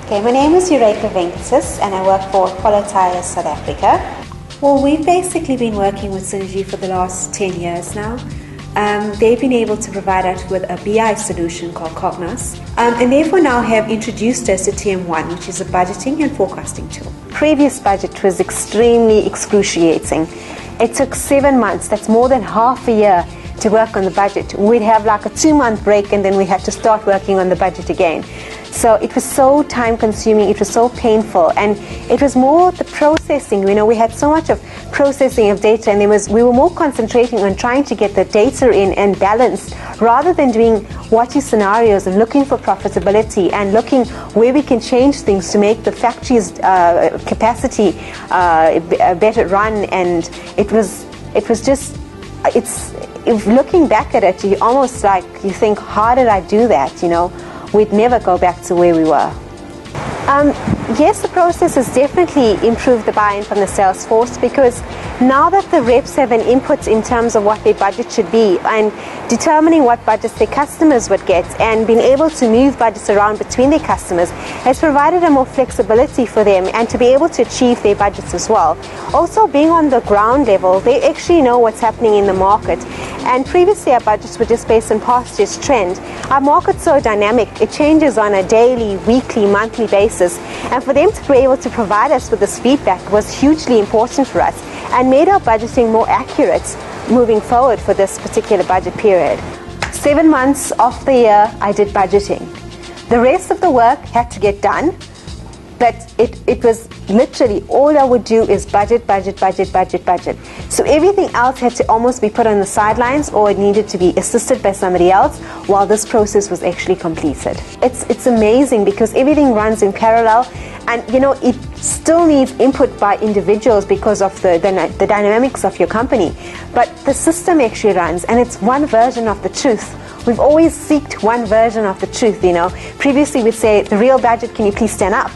Okay, my name is Urekha Venketas and I work for Apollo Tyres South Africa. Well, we've basically been working with Synergy for the last 10 years now. They've been able to provide us with a BI solution called Cognos, and therefore now have introduced us to TM1, which is a budgeting and forecasting tool. Previous budget was extremely excruciating. It took 7 months, that's more than half a year, to work on the budget. We'd have like a 2-month break and then we had to start working on the budget again. So it was so time consuming, it was so painful, and it was more the processing. You know, we had so much of processing of data, and we were more concentrating on trying to get the data in and balanced rather than doing watching scenarios and looking for profitability and looking where we can change things to make the factory's capacity better run. And if looking back at it, you almost like you think, how did I do that? You know, we'd never go back to where we were. Yes, the process has definitely improved the buy-in from the sales force, because now that the reps have an input in terms of what their budget should be and determining what budgets their customers would get and being able to move budgets around between their customers has provided a more flexibility for them and to be able to achieve their budgets as well. Also, being on the ground level, they actually know what's happening in the market. And previously our budgets were just based on past year's trend. Our market's so dynamic, it changes on a daily, weekly, monthly basis. And for them to be able to provide us with this feedback was hugely important for us and made our budgeting more accurate moving forward for this particular budget period. 7 months of the year I did budgeting. The rest of the work had to get done, but it was literally all I would do is budget. So everything else had to almost be put on the sidelines, or it needed to be assisted by somebody else while this process was actually completed. It's amazing because everything runs in parallel, and you know, it still needs input by individuals because of the dynamics of your company, but the system actually runs, and it's one version of the truth. We've always sought one version of the truth, you know. Previously we'd say, the real budget, can you please stand up?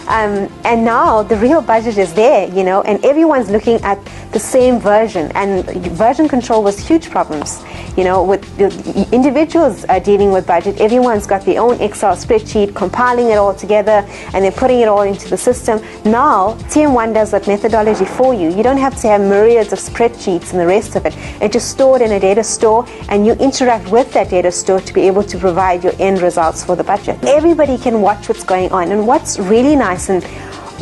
And now the real budget is there, you know, and everyone's looking at the same version, and version control was huge problems, you know, with the individuals dealing with budget. Everyone's got their own Excel spreadsheet, compiling it all together and then putting it all into the system. Now TM1 does that methodology for you. You don't have to have myriads of spreadsheets and the rest of it. It's just stored in a data store, and you interact with that data store to be able to provide your end results for the budget. Everybody can watch what's going on, and what's really nice, and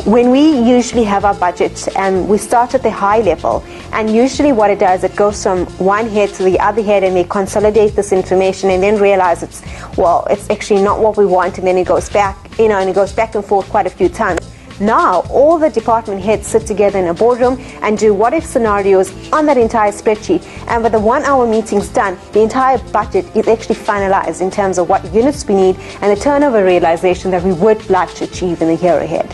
when we usually have our budget, and we start at the high level, and usually what it does, it goes from one head to the other head, and they consolidate this information and then realize it's actually not what we want, and then it goes back, you know, and it goes back and forth quite a few times. Now all the department heads sit together in a boardroom and do what if scenarios on that entire spreadsheet, and with the 1-hour meetings done, the entire budget is actually finalized in terms of what units we need and the turnover realization that we would like to achieve in the year ahead.